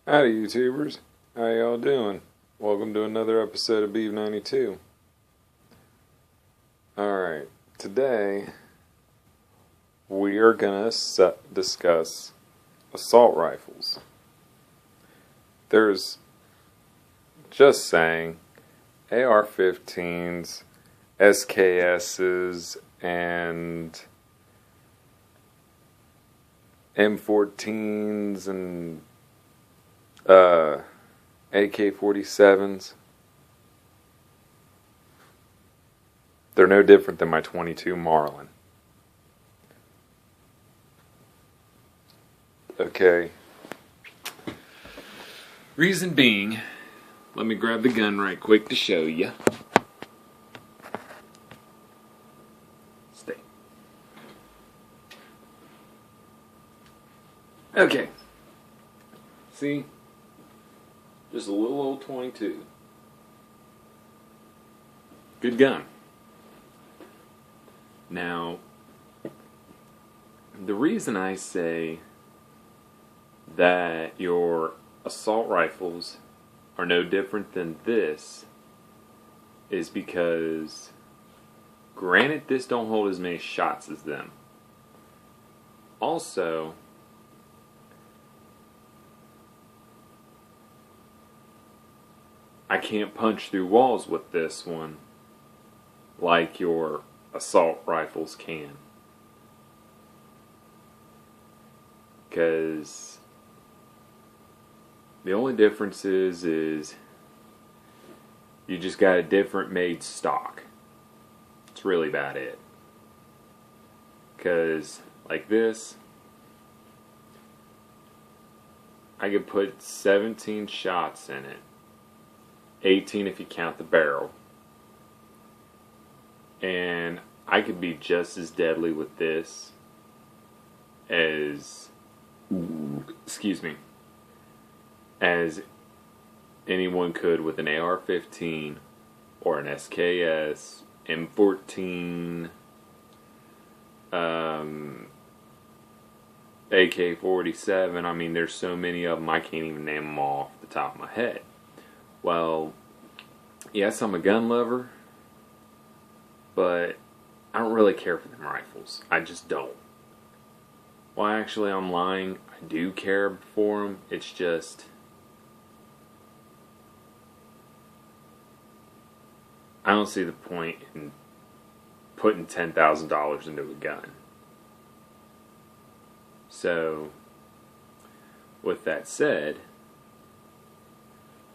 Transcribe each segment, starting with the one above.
Howdy YouTubers, how y'all doing? Welcome to another episode of Beef 92. Alright, today we are gonna discuss assault rifles. There's, just saying, AR-15s, SKSs, and M14s, and AK-47s. They're no different than my .22 Marlin. Okay. Reason being, let me grab the gun right quick to show you. Stay. Okay. See? Just a little old .22. Good gun. Now, the reason I say that your assault rifles are no different than this is because, granted, this don't hold as many shots as them. Also, I can't punch through walls with this one like your assault rifles can. Because the only difference is you just got a different made stock. It's really about it. Because like this, I could put 17 shots in it. 18 if you count the barrel. And I could be just as deadly with this as, as anyone could with an AR-15 or an SKS, M14, AK-47. I mean, there's so many of them I can't even name them all off the top of my head. Well, yes, I'm a gun lover, but I don't really care for them rifles. I just don't. Well, actually, I'm lying. I do care for them. It's just, I don't see the point in putting $10,000 into a gun. So, with that said,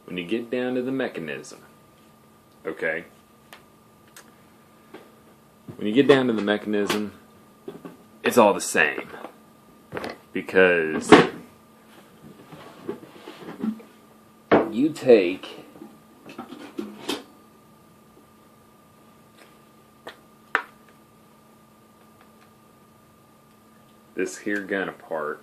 when you get down to the mechanism, okay? When you get down to the mechanism, it's all the same. Because you take this here gun apart.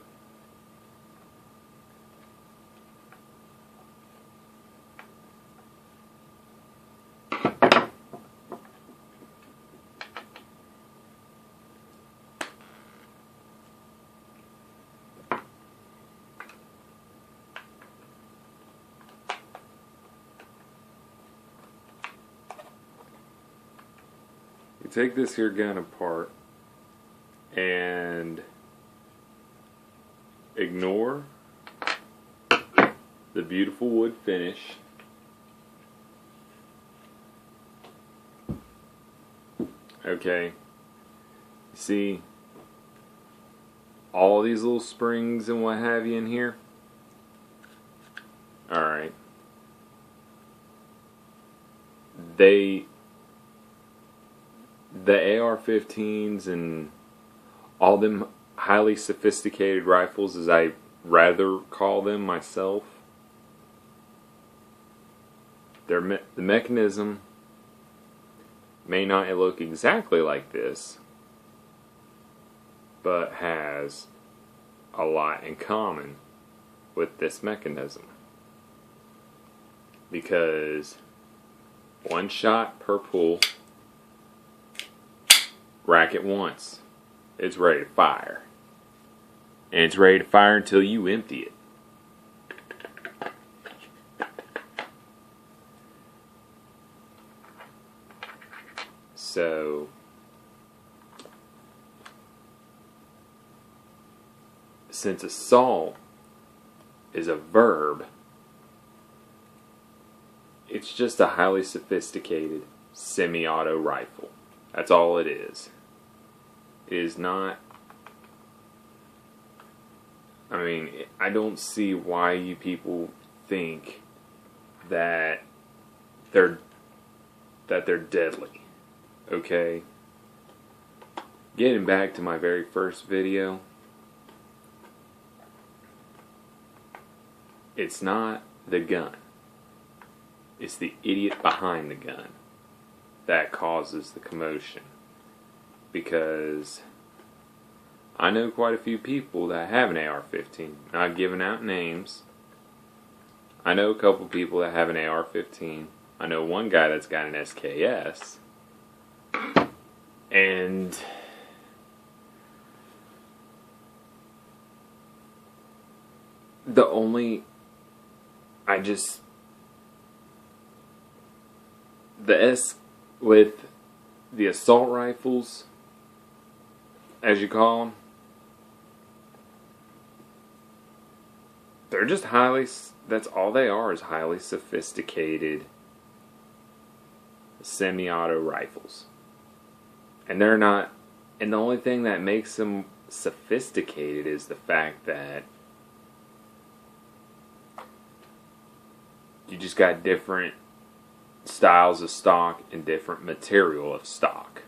You take this here gun apart and ignore the beautiful wood finish. Okay. See all these little springs and what have you in here? Alright. The AR-15s and all them highly sophisticated rifles, as I rather call them myself, the mechanism may not look exactly like this, but has a lot in common with this mechanism. Because one shot per pull, rack it once, it's ready to fire. And it's ready to fire until you empty it. So since assault is a verb, it's just a highly sophisticated semi-auto rifle. That's all it is. It is not... I mean, I don't see why you people think that they're deadly. Okay? Getting back to my very first video, it's not the gun. It's the idiot behind the gun that causes the commotion. Because I know quite a few people that have an AR-15. Not giving out names. I know a couple people that have an AR-15. I know one guy that's got an SKS. And the only... with the assault rifles, as you call them, they're just that's all they are, is highly sophisticated semi-auto rifles. And they're not, and the only thing that makes them sophisticated is the fact that you just got different styles of stock and different material of stock.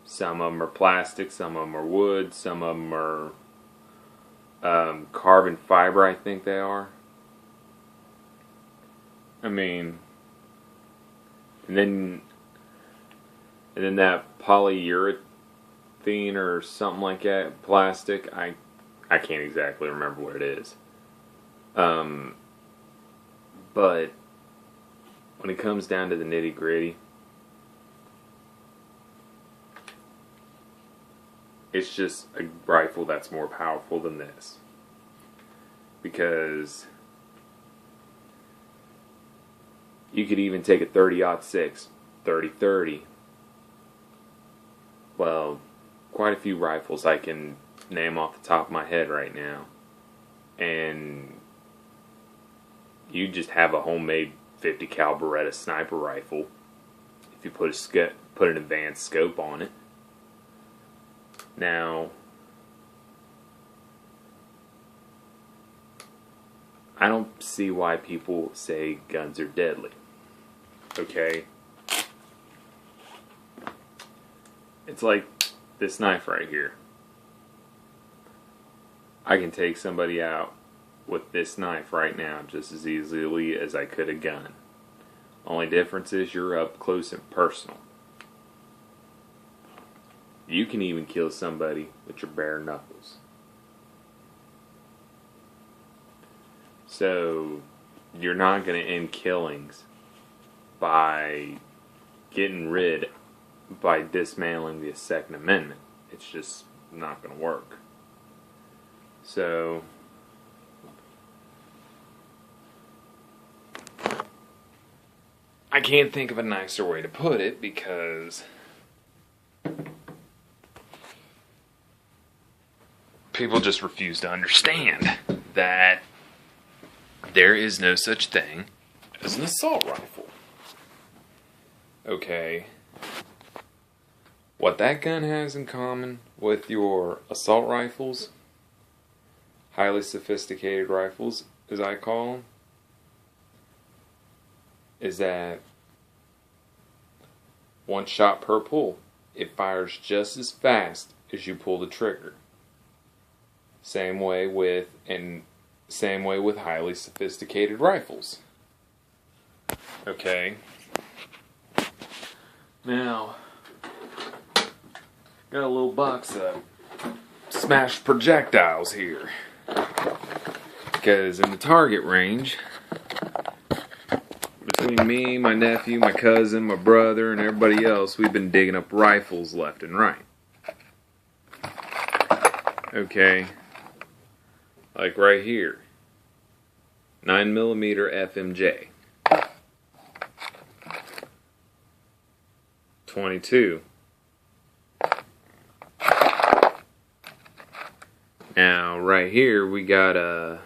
Some of them are plastic, some of them are wood, some of them are carbon fiber, I think they are. I mean, and then that polyurethane or something like that, plastic, I can't exactly remember what it is. But when it comes down to the nitty gritty, it's just a rifle that's more powerful than this. Because you could even take a 30-06, 30-30. Well, quite a few rifles I can name off the top of my head right now. And you just have a homemade 50 cal Beretta sniper rifle if you put an advanced scope on it. Now, I don't see why people say guns are deadly. Okay? It's like this knife right here. I can take somebody out with this knife right now just as easily as I could a gun. Only difference is you're up close and personal. You can even kill somebody with your bare knuckles. So you're not going to end killings by dismantling the Second Amendment. It's just not going to work. So I can't think of a nicer way to put it, because people just refuse to understand that there is no such thing as an assault rifle. Okay. What that gun has in common with your assault rifles, highly sophisticated rifles, as I call them, is that one shot per pull. It fires just as fast as you pull the trigger. Same way with highly sophisticated rifles. Okay. Now, got a little box of smashed projectiles here. Because in the target range, between me, my nephew, my cousin, my brother, and everybody else, we've been digging up rifles left and right. Okay. Like right here. 9mm FMJ. 22 Now, right here, we got a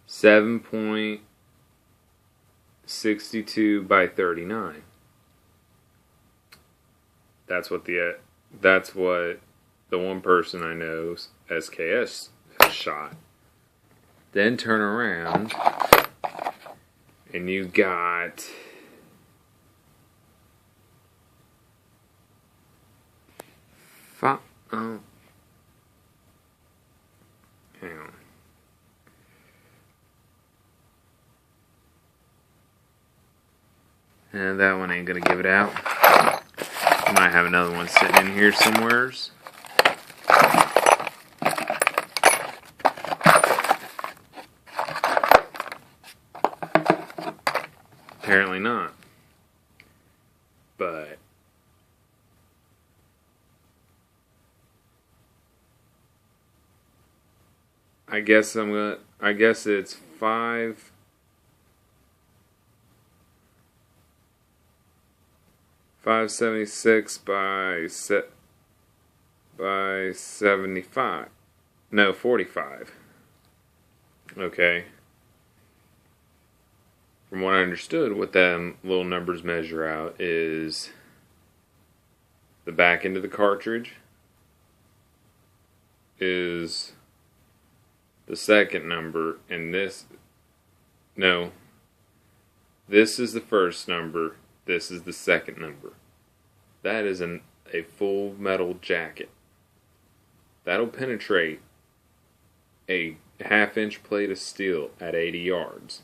7.62 by 39. That's what the one person I know, SKS, has shot. Then turn around, and you got hang on. And that one ain't gonna give it out. Might have another one sitting in here somewheres. Apparently not. But I guess it's 576 by 75. No, 45. Okay. From what I understood, what them little numbers measure out is the back end of the cartridge is the second number, and this is the first number, this is the second number. That is a full metal jacket. That'll penetrate a half-inch plate of steel at 80 yards.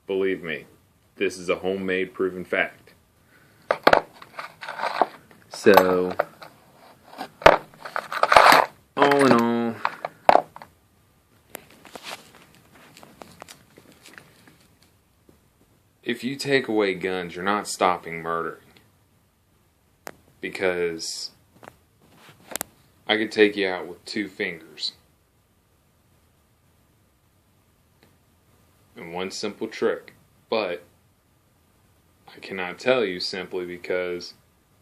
Believe me, this is a homemade proven fact. So, all in all, if you take away guns, you're not stopping murdering. Because I could take you out with 2 fingers. And one simple trick. But I cannot tell you simply because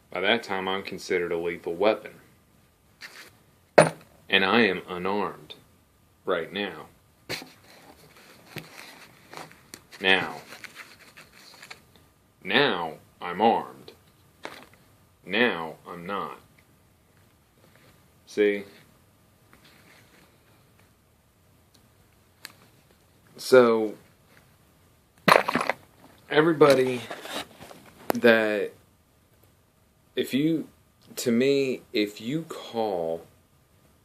by that time I'm considered a lethal weapon. And I am unarmed right now. Now I'm armed. Now I'm not. See? So, everybody that, if you call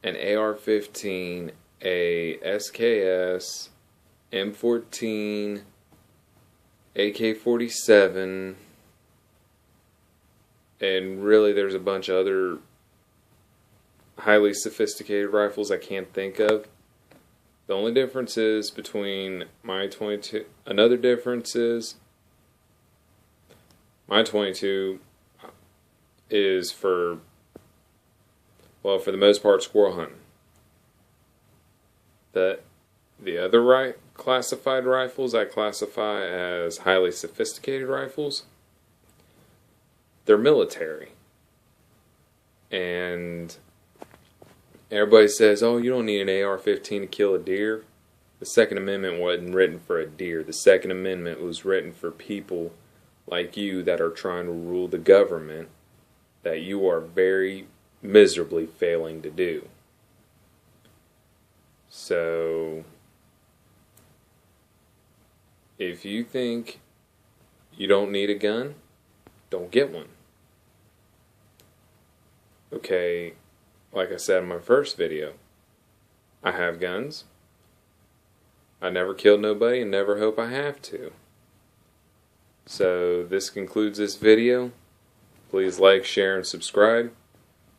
an AR-15, a SKS, M14, AK-47, and really there's a bunch of other highly sophisticated rifles I can't think of. The only difference is between my 22, another difference is my 22 is for the most part squirrel hunting. The other classified rifles I classify as highly sophisticated rifles. They're military. And everybody says, oh, you don't need an AR-15 to kill a deer. The Second Amendment wasn't written for a deer. The Second Amendment was written for people like you that are trying to rule the government that you are very miserably failing to do. So, if you think you don't need a gun, don't get one. Okay, like I said in my first video, I have guns. I never killed nobody and never hope I have to. So this concludes this video. Please like, share, and subscribe.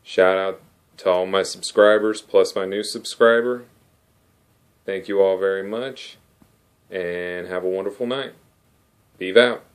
Shout out to all my subscribers plus my new subscriber. Thank you all very much and have a wonderful night. Beeve out.